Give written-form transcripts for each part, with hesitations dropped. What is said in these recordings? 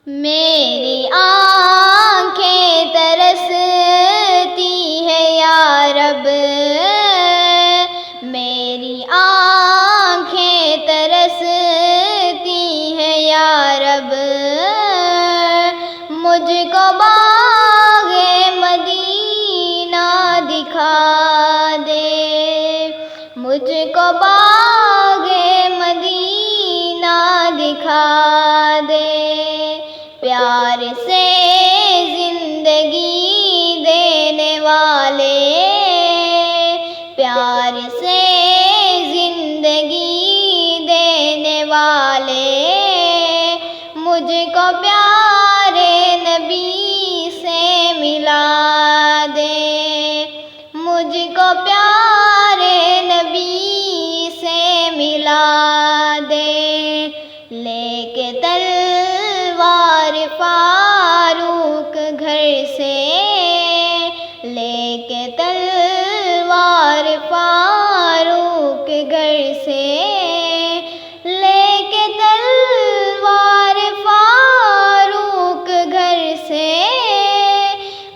میری آنکھیں ترستی ہے یا رب، میری آنکھیں ترستی ہے یا رب، مجھ کو باغ مدینہ دکھا دے، مجھ کو باغ مدینہ دکھا دے، پیار سے زندگی دینے والے، پیار سے زندگی دینے والے، مجھ کو پیارے نبی سے ملا دے، مجھ کو پیارے نبی سے ملا دے، لے کے تلوار فاروق گھر سے، لے کے تلوار فاروق گھر سے، لے کے تلوار فاروق گھر سے،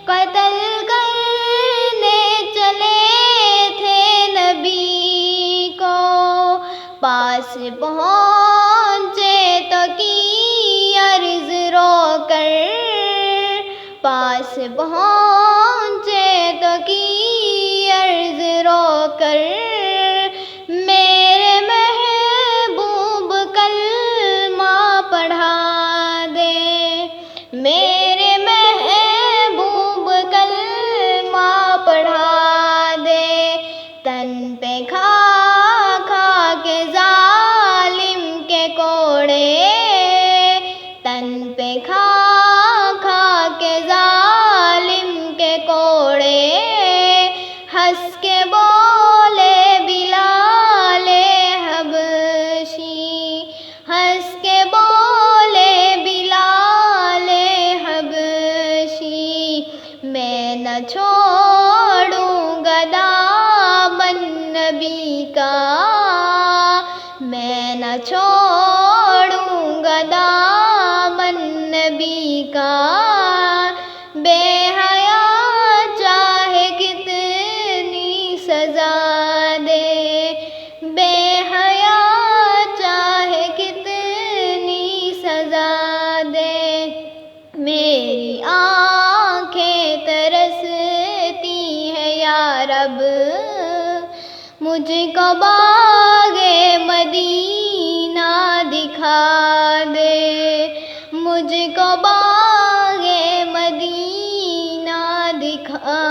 قتل کرنے چلے تھے نبی کو، پاس پہنچے تو کی عرض رو کر، پاس پہنچے تو کی عرض رو کر، میرے محبوب کلمہ پڑھا دے، میرے محبوب کلمہ پڑھا دے، تن پہ کھا کھا کے ظالم کے کوڑے، تن پہ کھا کھا کے ظالم کے کوڑے، ہنس کے بولے بلال حبشی، ہنس کے بولے بلال حبشی، میں نہ چھوڑوں گا دامن نبی کا، میں نہ چھوڑوں گا دامن نبی کا، بے حیا چاہے کتنی سزا دے، بے حیا چاہے کتنی سزا دے، میری آنکھیں ترستی ہے یا رب، مجھ کو باغ مدینہ دکھا دے، مجھ کو باغ مدینہ دکھا